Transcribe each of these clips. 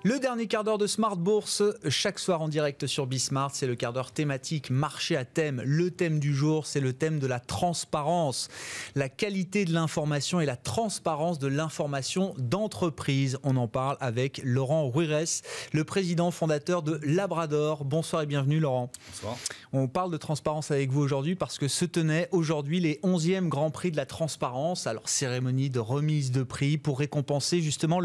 Le dernier quart d'heure de Smart Bourse, chaque soir en direct sur Bismart, c'est le quart d'heure thématique marché à thème. Le thème du jour, c'est le thème de la transparence. La qualité de l'information et la transparence de l'information d'entreprise. On en parle avec Laurent Ruirez, le président fondateur de Labrador. Bonsoir et bienvenue Laurent. Bonsoir. On parle de transparence avec vous aujourd'hui parce que se tenait aujourd'hui les 11e Grands Prix de la transparence. Alors cérémonie de remise de prix pour récompenser justement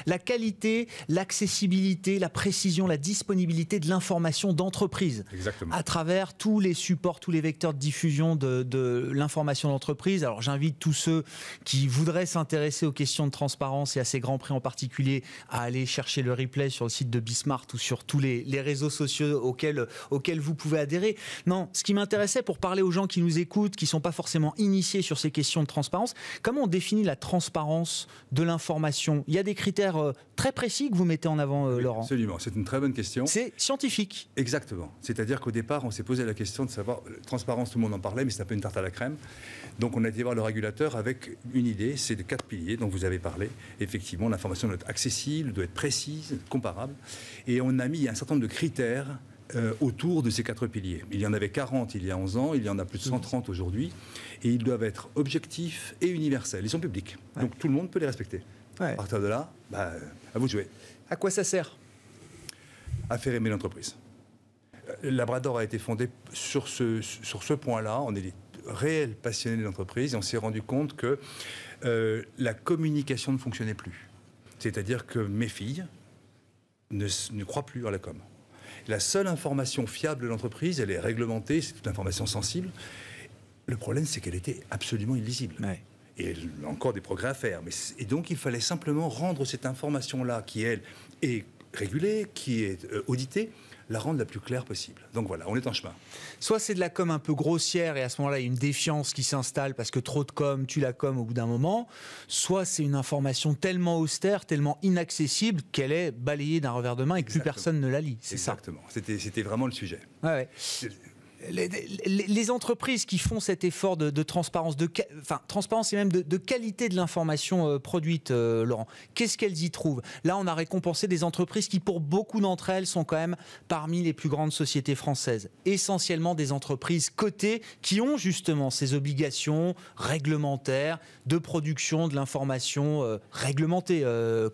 la qualité, l'accessibilité, la précision, la disponibilité de l'information d'entreprise. Exactement. À travers tous les supports, tous les vecteurs de diffusion de l'information d'entreprise. Alors j'invite tous ceux qui voudraient s'intéresser aux questions de transparence et à ces grands prix en particulier à aller chercher le replay sur le site de Bismart ou sur tous les réseaux sociaux auxquels vous pouvez adhérer. Non, ce qui m'intéressait pour parler aux gens qui nous écoutent, qui ne sont pas forcément initiés sur ces questions de transparence, comment on définit la transparence de l'information? Il y a des critères très précis que vous mettez en avant, Laurent. Absolument, c'est une très bonne question. C'est scientifique. Exactement. C'est-à-dire qu'au départ, on s'est posé la question de savoir, transparence, tout le monde en parlait, mais c'est un peu une tarte à la crème. Donc on a été voir le régulateur avec une idée, c'est de 4 piliers dont vous avez parlé. Effectivement, l'information doit être accessible, doit être précise, comparable. Et on a mis un certain nombre de critères autour de ces 4 piliers. Il y en avait 40 il y a 11 ans, il y en a plus de 130 aujourd'hui, et ils doivent être objectifs et universels. Ils sont publics, donc tout le monde peut les respecter. Ouais. À partir de là, à vous de jouer. À quoi ça sert? À faire aimer l'entreprise. Labrador a été fondé sur ce point-là. On est des réels passionnés de l'entreprise et on s'est rendu compte que la communication ne fonctionnait plus. C'est-à-dire que mes filles ne croient plus à la com. La seule information fiable de l'entreprise, elle est réglementée, c'est toute information sensible. Le problème, c'est qu'elle était absolument illisible. Ouais. Et il y a encore des progrès à faire. Et donc, il fallait simplement rendre cette information-là, qui, elle, est régulée, qui est auditée, la rendre la plus claire possible. Donc voilà, on est en chemin. Soit c'est de la com un peu grossière et à ce moment-là, il y a une défiance qui s'installe parce que trop de com, tue la com au bout d'un moment. Soit c'est une information tellement austère, tellement inaccessible qu'elle est balayée d'un revers de main et que plus personne ne la lit. C'est ça. Exactement. C'était vraiment le sujet. Ouais. Les entreprises qui font cet effort de transparence, transparence et même de qualité de l'information produite, Laurent, qu'est-ce qu'elles y trouvent? Là, on a récompensé des entreprises qui, pour beaucoup d'entre elles, sont quand même parmi les plus grandes sociétés françaises. Essentiellement des entreprises cotées qui ont justement ces obligations réglementaires de production de l'information réglementée,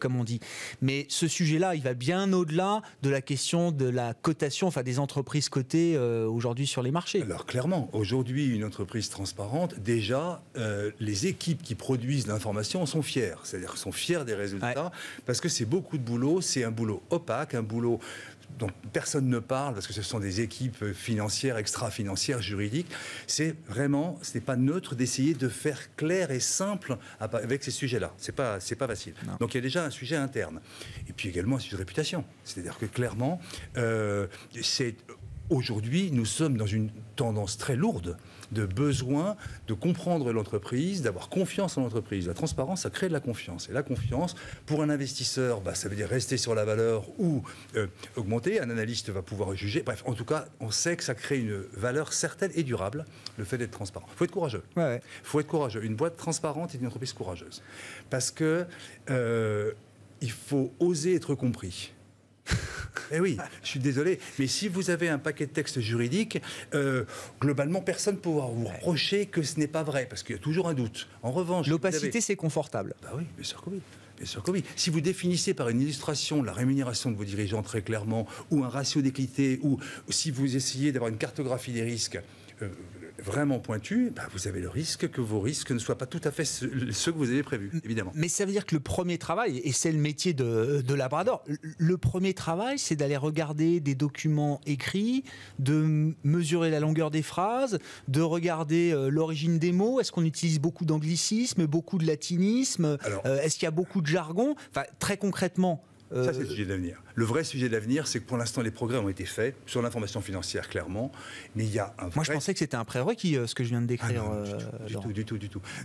comme on dit. Mais ce sujet-là, il va bien au-delà de la question de la cotation, des entreprises cotées aujourd'hui sur les marchés. Alors clairement, aujourd'hui, une entreprise transparente, déjà, les équipes qui produisent l'information sont fières. C'est-à-dire qu'elles sont fières des résultats, parce que c'est beaucoup de boulot, c'est un boulot opaque, un boulot dont personne ne parle, parce que ce sont des équipes financières, extra-financières, juridiques. C'est vraiment, ce n'est pas neutre d'essayer de faire clair et simple avec ces sujets-là. C'est pas facile. Non. Donc il y a déjà un sujet interne. Et puis également un sujet de réputation. C'est-à-dire que clairement, aujourd'hui, nous sommes dans une tendance très lourde de besoin de comprendre l'entreprise, d'avoir confiance en l'entreprise. La transparence, ça crée de la confiance. Et la confiance, pour un investisseur, ça veut dire rester sur la valeur ou augmenter. Un analyste va pouvoir juger. Bref, en tout cas, on sait que ça crée une valeur certaine et durable, le fait d'être transparent. Il faut être courageux. Il faut être courageux. Une boîte transparente est une entreprise courageuse. Parce que il faut oser être compris. Eh oui, je suis désolé, mais si vous avez un paquet de textes juridiques, globalement, personne ne pourra vous reprocher que ce n'est pas vrai, parce qu'il y a toujours un doute. En revanche, l'opacité, c'est confortable. Oui, bien sûr que oui. Bien sûr que oui. Si vous définissez par une illustration la rémunération de vos dirigeants très clairement, ou un ratio d'équité, ou si vous essayez d'avoir une cartographie des risques vraiment pointu, vous avez le risque que vos risques ne soient pas tout à fait ceux que vous avez prévus, évidemment. Mais ça veut dire que le premier travail, et c'est le métier de Labrador, le premier travail, c'est d'aller regarder des documents écrits, de mesurer la longueur des phrases, de regarder l'origine des mots. Est-ce qu'on utilise beaucoup d'anglicisme, beaucoup de latinisme? Est-ce qu'il y a beaucoup de jargon? Très concrètement... Ça, c'est le sujet de l'avenir. Le vrai sujet de l'avenir, c'est que pour l'instant, les progrès ont été faits sur l'information financière, clairement. Mais il y a un vrai... Moi, je pensais que c'était un prérequis, ce que je viens de décrire.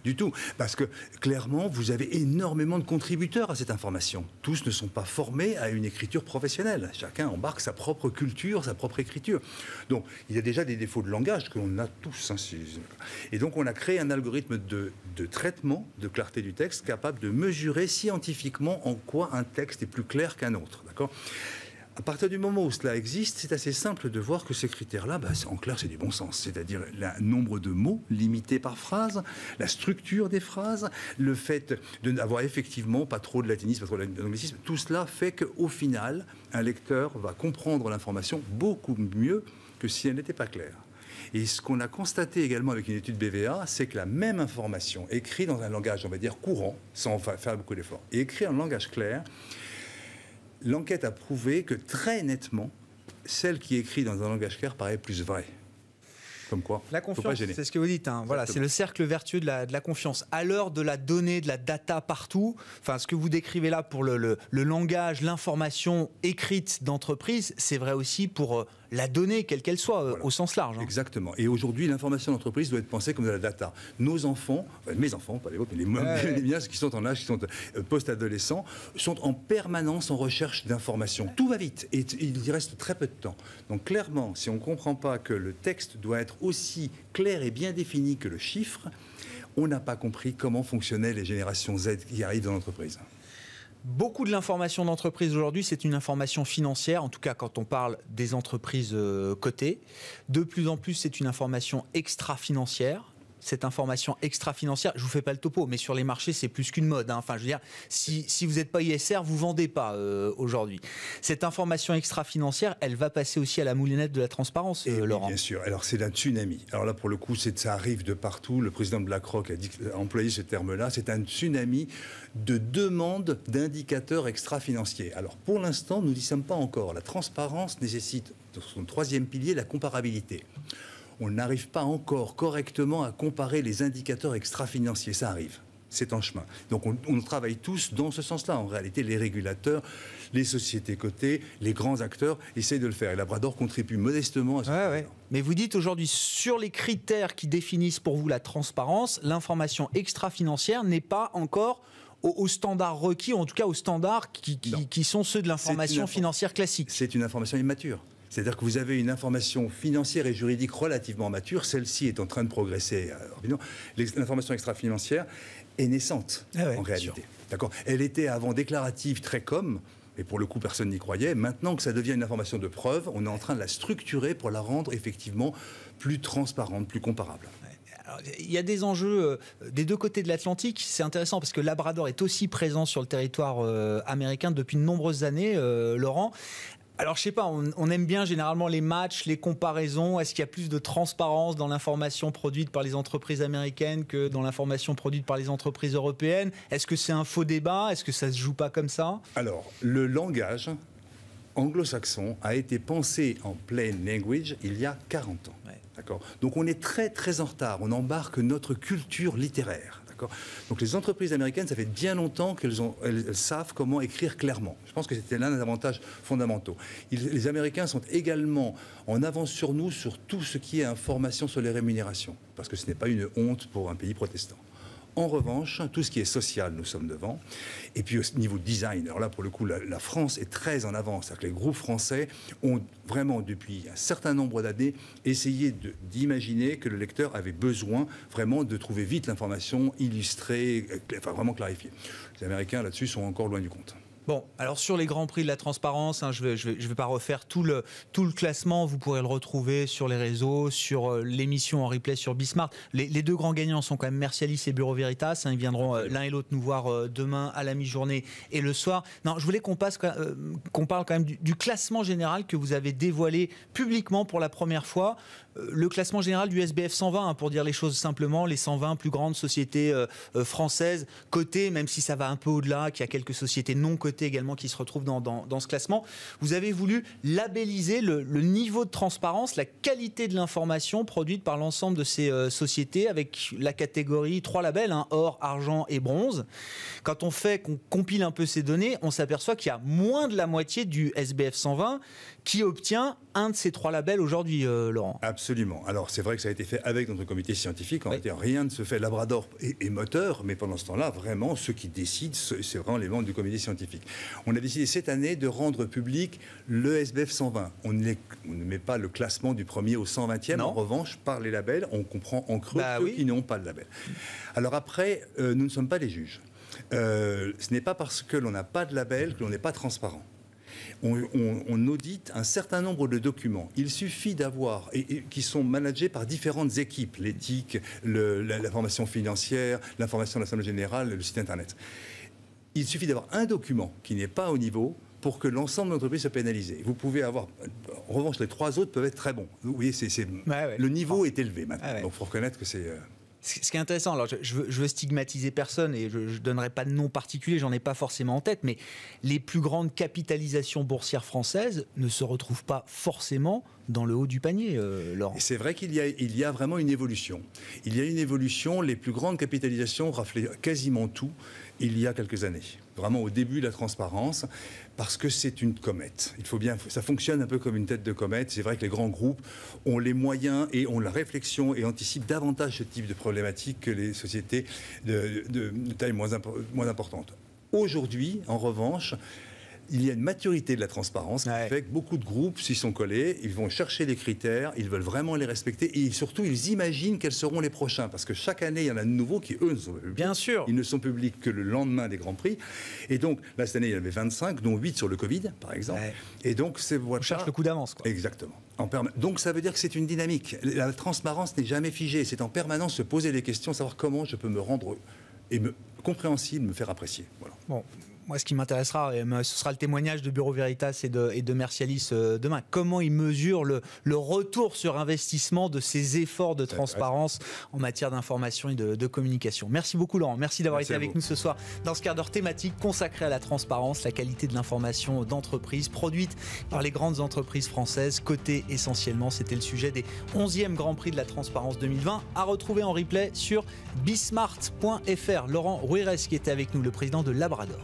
Du tout. Parce que, clairement, vous avez énormément de contributeurs à cette information. Tous ne sont pas formés à une écriture professionnelle. Chacun embarque sa propre culture, sa propre écriture. Donc, il y a déjà des défauts de langage que l'on a tous. Et donc, on a créé un algorithme de traitement de clarté du texte capable de mesurer scientifiquement en quoi un texte est plus clair clair qu'un autre. D'accord ? À partir du moment où cela existe, c'est assez simple de voir que ces critères-là, en clair, c'est du bon sens. C'est-à-dire le nombre de mots limités par phrase, la structure des phrases, le fait de n'avoir effectivement pas trop de latinisme, pas trop d'anglicisme. Tout cela fait qu'au final, un lecteur va comprendre l'information beaucoup mieux que si elle n'était pas claire. Et ce qu'on a constaté également avec une étude BVA, c'est que la même information écrite dans un langage, on va dire, courant, sans faire beaucoup d'efforts, et écrite en langage clair, l'enquête a prouvé que très nettement, celle qui est écrite dans un langage clair paraît plus vraie. Comme quoi, la confiance, c'est ce que vous dites. Hein. Voilà, c'est le cercle vertueux de la confiance. À l'heure de la donnée, de la data partout, enfin, ce que vous décrivez là pour le langage, l'information écrite d'entreprise, c'est vrai aussi pour la donnée, quelle qu'elle soit, voilà, au sens large. Hein. Exactement. Et aujourd'hui, l'information d'entreprise doit être pensée comme de la data. Nos enfants, enfin, mes enfants, pas les vôtres, mais les miens, qui sont en âge, qui sont post-adolescents, sont en permanence en recherche d'informations. Tout va vite et il y reste très peu de temps. Donc clairement, si on ne comprend pas que le texte doit être aussi clair et bien défini que le chiffre, on n'a pas compris comment fonctionnaient les générations Z qui arrivent dans l'entreprise. Beaucoup de l'information d'entreprise aujourd'hui, c'est une information financière, en tout cas quand on parle des entreprises cotées. De plus en plus, c'est une information extra-financière. Cette information extra-financière, je ne vous fais pas le topo, mais sur les marchés, c'est plus qu'une mode. Hein. Enfin, je veux dire, si vous n'êtes pas ISR, vous ne vendez pas aujourd'hui. Cette information extra-financière, elle va passer aussi à la moulinette de la transparence, Laurent. Bien sûr. Alors, c'est un tsunami. Alors là, pour le coup, ça arrive de partout. Le président de BlackRock a employé ce terme-là. C'est un tsunami de demande d'indicateurs extra-financiers. Alors, pour l'instant, nous n'y sommes pas encore. La transparence nécessite, dans son troisième pilier, la comparabilité. On n'arrive pas encore correctement à comparer les indicateurs extra-financiers. Ça arrive. C'est en chemin. Donc on travaille tous dans ce sens-là. En réalité, les régulateurs, les sociétés cotées, les grands acteurs essayent de le faire. Et Labrador contribue modestement à ce projet-là. Ouais. Mais vous dites aujourd'hui, sur les critères qui définissent pour vous la transparence, l'information extra-financière n'est pas encore aux standards requis, ou en tout cas aux standards qui sont ceux de l'information financière classique. C'est une information immature. C'est-à-dire que vous avez une information financière et juridique relativement mature, celle-ci est en train de progresser rapidement. L'information extra-financière est naissante, en réalité. D'accord ? Elle était avant déclarative, très com', et pour le coup, personne n'y croyait. Maintenant que ça devient une information de preuve, on est en train de la structurer pour la rendre effectivement plus transparente, plus comparable. Alors, il y a des enjeux des deux côtés de l'Atlantique. C'est intéressant parce que Labrador est aussi présent sur le territoire américain depuis de nombreuses années, Laurent. Alors, je sais pas, on aime bien généralement les matchs, les comparaisons. Est-ce qu'il y a plus de transparence dans l'information produite par les entreprises américaines que dans l'information produite par les entreprises européennes ? Est-ce que c'est un faux débat ? Est-ce que ça se joue pas comme ça ? Alors, le langage anglo-saxon a été pensé en plain language il y a 40 ans. Ouais. D'accord ? Donc, on est très, très en retard. On embarque notre culture littéraire. Donc les entreprises américaines, ça fait bien longtemps qu'elles savent comment écrire clairement. Je pense que c'était l'un des avantages fondamentaux. Les Américains sont également en avance sur nous sur tout ce qui est information sur les rémunérations, parce que ce n'est pas une honte pour un pays protestant. En revanche, tout ce qui est social, nous sommes devant. Et puis au niveau design, alors là, pour le coup, la France est très en avance. C'est-à-dire que les groupes français ont vraiment, depuis un certain nombre d'années, essayé d'imaginer que le lecteur avait besoin vraiment de trouver vite l'information illustrée, enfin vraiment clarifiée. Les Américains, là-dessus, sont encore loin du compte. Bon, alors sur les grands prix de la transparence, hein, je vais pas refaire tout le classement. Vous pourrez le retrouver sur les réseaux, sur l'émission en replay sur Bismart. Les deux grands gagnants sont quand même Mercialis et Bureau Veritas. Hein, ils viendront l'un et l'autre nous voir demain à la mi-journée et le soir. Non, je voulais qu'on parle quand même du classement général que vous avez dévoilé publiquement pour la première fois. Le classement général du SBF 120, hein, pour dire les choses simplement, les 120 plus grandes sociétés françaises cotées, même si ça va un peu au-delà, qu'il y a quelques sociétés non cotées également qui se retrouvent dans ce classement. Vous avez voulu labelliser le niveau de transparence, la qualité de l'information produite par l'ensemble de ces sociétés avec la catégorie 3 labels, hein, or, argent et bronze. Quand on compile un peu ces données, on s'aperçoit qu'il y a moins de la moitié du SBF 120 qui obtient un de ces 3 labels aujourd'hui, Laurent. Absolument. Alors, c'est vrai que ça a été fait avec notre comité scientifique. En réalité, rien ne se fait. Labrador est moteur, mais pendant ce temps-là, vraiment, ceux qui décident, c'est vraiment les membres du comité scientifique. On a décidé cette année de rendre public le SBF 120. On ne met pas le classement du 1er au 120e. En revanche, par les labels, on comprend en creux ceux qui n'ont pas de label. Alors après, nous ne sommes pas les juges. ce n'est pas parce que l'on n'a pas de label que l'on n'est pas transparent. On audite un certain nombre de documents. Il suffit d'avoir, qui sont managés par différentes équipes, l'éthique, l'information financière, l'information de l'Assemblée générale, le site internet. Il suffit d'avoir un document qui n'est pas au niveau pour que l'ensemble de l'entreprise soit pénalisé. Vous pouvez avoir, en revanche, les 3 autres peuvent être très bons. Vous voyez, le niveau est élevé maintenant. Donc il faut reconnaître que c'est... Ce qui est intéressant, alors je veux stigmatiser personne et je ne donnerai pas de nom particulier, j'en ai pas forcément en tête, mais les plus grandes capitalisations boursières françaises ne se retrouvent pas forcément dans le haut du panier, Laurent. C'est vrai qu'il y a vraiment une évolution. Il y a une évolution, les plus grandes capitalisations raflaient quasiment tout il y a quelques années. Vraiment au début de la transparence, parce que c'est une comète. Ça fonctionne un peu comme une tête de comète. C'est vrai que les grands groupes ont les moyens et ont la réflexion et anticipent davantage ce type de problématiques que les sociétés de taille moins importante. Aujourd'hui, en revanche, il y a une maturité de la transparence qui fait que beaucoup de groupes s'y sont collés, ils vont chercher les critères, ils veulent vraiment les respecter et surtout ils imaginent quels seront les prochains parce que chaque année il y en a de nouveaux qui eux ne sont pas publics. Bien sûr. Ils ne sont publics que le lendemain des Grands Prix et donc là cette année il y en avait 25 dont 8 sur le Covid par exemple et donc on cherche le coup d'avance quoi. Exactement. Donc ça veut dire que c'est une dynamique. La transparence n'est jamais figée, c'est en permanence se poser des questions, savoir comment je peux me rendre compréhensible, me faire apprécier. Voilà. Bon. Moi, ce qui m'intéressera, ce sera le témoignage de Bureau Veritas et de Mercialis demain. Comment ils mesurent le retour sur investissement de ces efforts de transparence en matière d'information et de communication. Merci beaucoup, Laurent. Merci d'avoir été avec nous ce soir dans ce quart d'heure thématique consacré à la transparence, la qualité de l'information d'entreprise produite par les grandes entreprises françaises, cotées essentiellement. C'était le sujet des 11e Grand Prix de la transparence 2020, à retrouver en replay sur bismart.fr. Laurent Rouirez qui était avec nous, le président de Labrador.